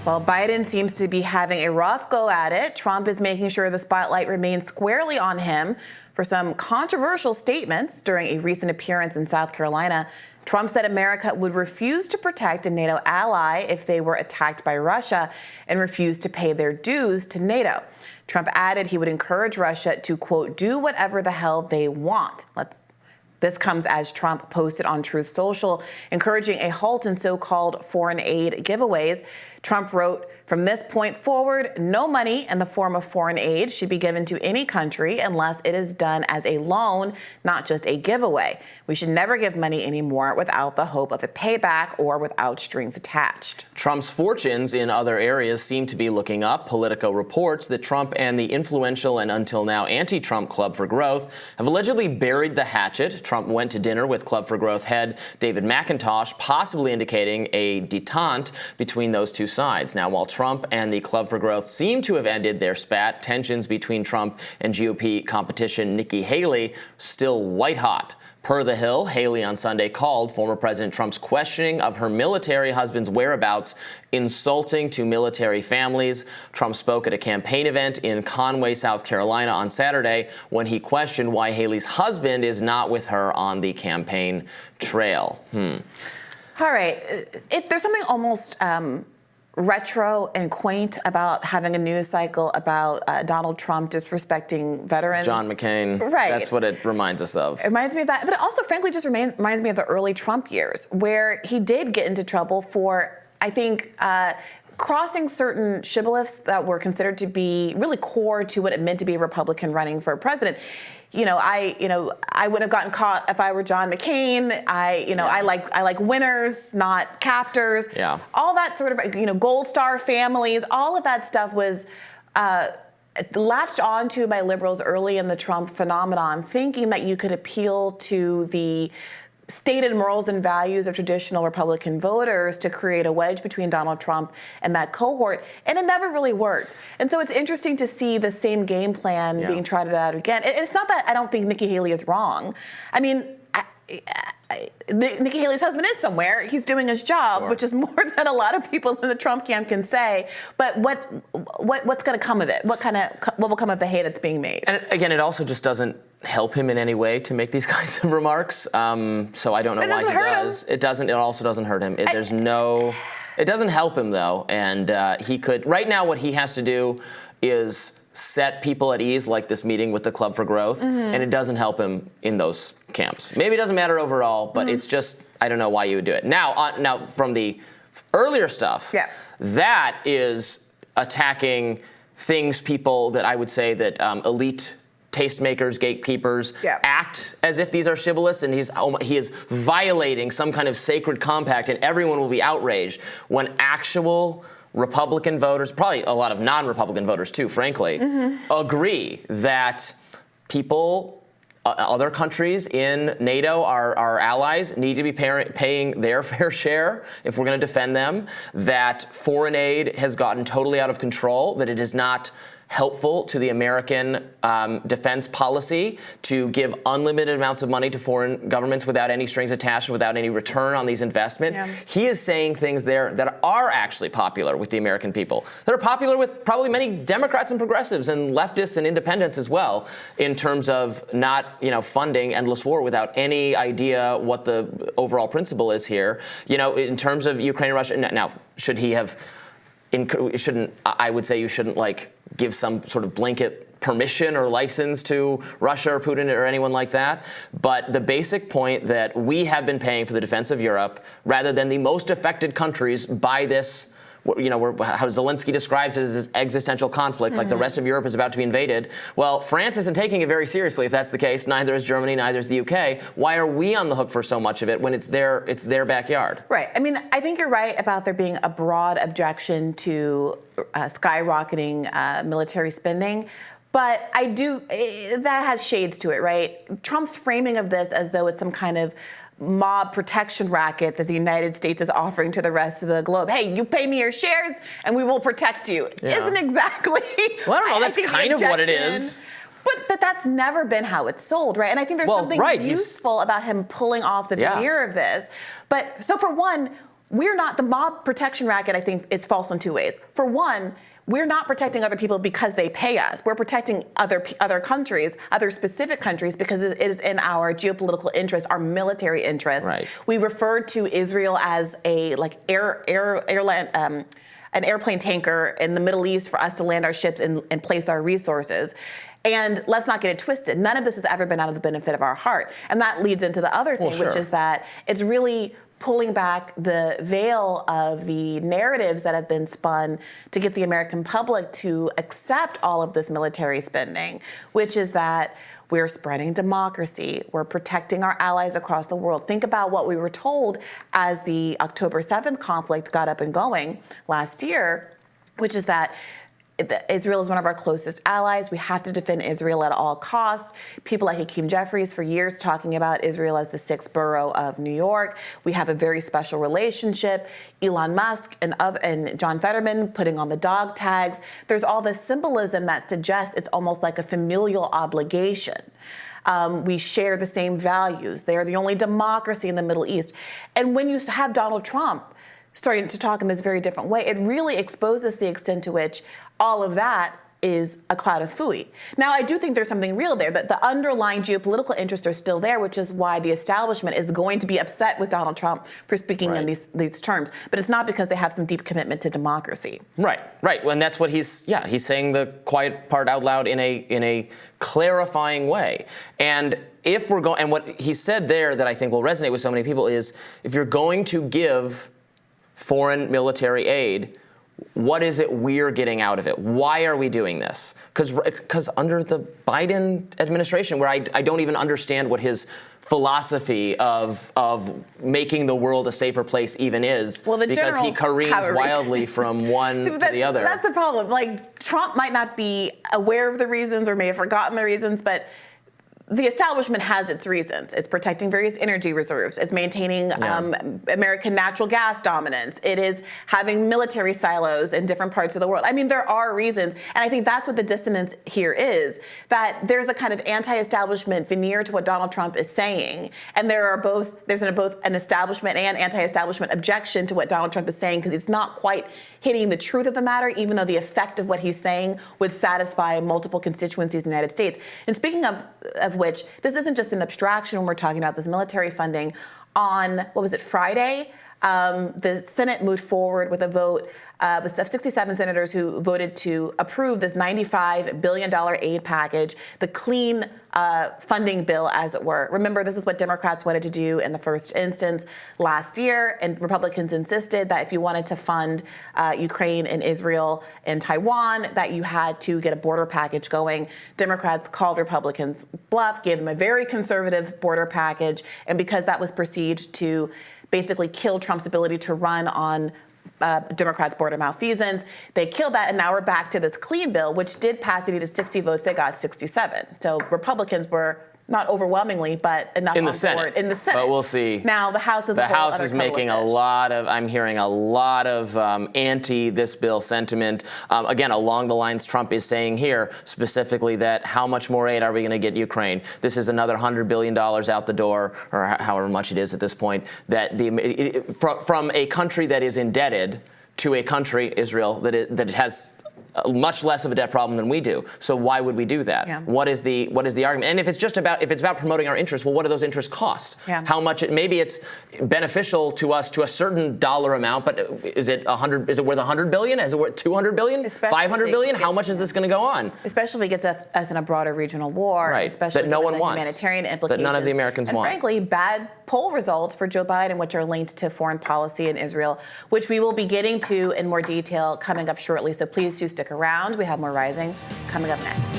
Well, Biden seems to be having a rough go at it. Trump is making sure the spotlight remains squarely on him for some controversial statements during a recent appearance in South Carolina. Trump said America would refuse to protect a NATO ally if they were attacked by Russia and refuse to pay their dues to NATO. Trump added he would encourage Russia to, quote, do whatever the hell they want. This comes as Trump posted on Truth Social, encouraging a halt in so-called foreign aid giveaways. Trump wrote, from this point forward, no money in the form of foreign aid should be given to any country unless it is done as a loan, not just a giveaway. We should never give money anymore without the hope of a payback or without strings attached. Trump's fortunes in other areas seem to be looking up. Politico reports that Trump and the influential and until now anti-Trump Club for Growth have allegedly buried the hatchet. Trump went to dinner with Club for Growth head David McIntosh, possibly indicating a detente between those two sides. Now, while Trump and the Club for Growth seem to have ended their spat, tensions between Trump and GOP competition Nikki Haley still white hot. Per The Hill, Haley on Sunday called former President Trump's questioning of her military husband's whereabouts insulting to military families. Trump spoke at a campaign event in Conway, South Carolina on Saturday when he questioned why Haley's husband is not with her on the campaign trail. All right. There's something almost retro and quaint about having a news cycle about Donald Trump disrespecting veterans. John McCain. Right. That's what it reminds us of. It reminds me of that. But it also, frankly, just reminds me of the early Trump years where he did get into trouble for, I think, crossing certain shibboleths that were considered to be really core to what it meant to be a Republican running for president. I wouldn't have gotten caught if I were John McCain. I like winners, not captors. Yeah. All that sort of, Gold Star families, all of that stuff was latched onto by liberals early in the Trump phenomenon, thinking that you could appeal to the stated morals and values of traditional Republican voters to create a wedge between Donald Trump and that cohort, and it never really worked. And so it's interesting to see the same game plan being trotted out again. It's not that I don't think Nikki Haley is wrong. I mean, Nikki Haley's husband is somewhere. He's doing his job, which is more than a lot of people in the Trump camp can say. But what's going to come of it? What will come of the hate that's being made? And again, it also just doesn't help him in any way to make these kinds of remarks. So I don't know why he does. It doesn't. It also doesn't hurt him. It doesn't help him though. And he could right now. What he has to do is set people at ease, like this meeting with the Club for Growth, and it doesn't help him in those camps. Maybe it doesn't matter overall, but it's just I don't know why you would do it. Now from the earlier stuff, that is attacking people that I would say that elite tastemakers, gatekeepers act as if these are shibboleths, and he is violating some kind of sacred compact, and everyone will be outraged when actual Republican voters, probably a lot of non-Republican voters too, frankly, agree that people, other countries in NATO, our allies, need to be paying their fair share if we're going to defend them, that foreign aid has gotten totally out of control, that it is not helpful to the American defense policy to give unlimited amounts of money to foreign governments without any strings attached, without any return on these investments. He is saying things there that are actually popular with the American people, that are popular with probably many Democrats and progressives and leftists and independents as well, in terms of not, funding endless war without any idea what the overall principle is here. In terms of Ukraine and Russia. Now, should he have? I would say you shouldn't give some sort of blanket permission or license to Russia or Putin or anyone like that. But the basic point that we have been paying for the defense of Europe rather than the most affected countries by this, how Zelensky describes it as this existential conflict, like the rest of Europe is about to be invaded. Well, France isn't taking it very seriously if that's the case. Neither is Germany, neither is the UK. Why are we on the hook for so much of it when it's their backyard? Right. I mean, I think you're right about there being a broad objection to skyrocketing military spending. But that has shades to it, right? Trump's framing of this as though it's some kind of mob protection racket that the United States is offering to the rest of the globe. Hey, you pay me your shares and we will protect you. Isn't exactly. Well, I don't know. That's kind of what it is. But that's never been how it's sold, right? And I think there's something useful about him pulling off the veneer of this. But so for one, we're not, the mob protection racket, I think, is false in two ways. For one, we're not protecting other people because they pay us. We're protecting other countries, other specific countries, because it is in our geopolitical interest, our military interest. Right. We referred to Israel as a an airplane tanker in the Middle East for us to land our ships and place our resources. And let's not get it twisted. None of this has ever been out of the benefit of our heart. And that leads into the other thing, which is that it's really pulling back the veil of the narratives that have been spun to get the American public to accept all of this military spending, which is that we're spreading democracy. We're protecting our allies across the world. Think about what we were told as the October 7th conflict got up and going last year, which is that Israel is one of our closest allies. We have to defend Israel at all costs. People like Hakeem Jeffries for years talking about Israel as the sixth borough of New York. We have a very special relationship. Elon Musk and John Fetterman putting on the dog tags. There's all this symbolism that suggests it's almost like a familial obligation. We share the same values. They are the only democracy in the Middle East. And when you have Donald Trump starting to talk in this very different way, it really exposes the extent to which all of that is a cloud of phooey. Now, I do think there's something real there, that the underlying geopolitical interests are still there, which is why the establishment is going to be upset with Donald Trump for speaking in these terms. But it's not because they have some deep commitment to democracy. Right. Well, and that's what he's saying the quiet part out loud in a clarifying way. And if we're going, and what he said there that I think will resonate with so many people is, if you're going to give foreign military aid, what is it we're getting out of it? Why are we doing this? Because under the Biden administration, where I don't even understand what his philosophy of making the world a safer place even is, because he careens wildly from one to the other. That's the problem. Like, Trump might not be aware of the reasons or may have forgotten the reasons, but the establishment has its reasons. It's protecting various energy reserves. It's maintaining American natural gas dominance. It is having military silos in different parts of the world. I mean, there are reasons. And I think that's what the dissonance here is, that there's a kind of anti-establishment veneer to what Donald Trump is saying. And there's both an establishment and anti-establishment objection to what Donald Trump is saying, because it's not quite hitting the truth of the matter, even though the effect of what he's saying would satisfy multiple constituencies in the United States. And speaking of which, this isn't just an abstraction when we're talking about this military funding. On, Friday, the Senate moved forward with a vote with 67 senators who voted to approve this $95 billion aid package, the clean funding bill, as it were. Remember, this is what Democrats wanted to do in the first instance last year, and Republicans insisted that if you wanted to fund Ukraine and Israel and Taiwan, that you had to get a border package going. Democrats called Republicans bluff, gave them a very conservative border package, and because that was perceived to basically kill Trump's ability to run on Democrats' border malfeasance, they killed that, and now we're back to this clean bill, which did pass. It needed 60 votes. They got 67. So Republicans were not overwhelmingly, but enough in the on Senate. board in the Senate. But we'll see. Now the House is the House is making a lot of. I'm hearing a lot of anti this bill sentiment. Again, along the lines Trump is saying here, specifically that how much more aid are we going to get Ukraine? This is another $100 billion out the door, or however much it is at this point. That from a country that is indebted to a country, Israel, that has much less of a debt problem than we do. So why would we do that? Yeah. What is the argument? And if it's about promoting our interests, well, what do those interests cost? Yeah. How much? Maybe it's beneficial to us to a certain dollar amount, but is it worth $100 billion? Is it worth $200 billion? $500 billion? How much is this going to go on? Especially if it gets us in a broader regional war, right? Especially that no one wants. Humanitarian implications. That none of the Americans want. And frankly, bad poll results for Joe Biden, which are linked to foreign policy in Israel, which we will be getting to in more detail coming up shortly. So please do stick around. We have more Rising coming up next.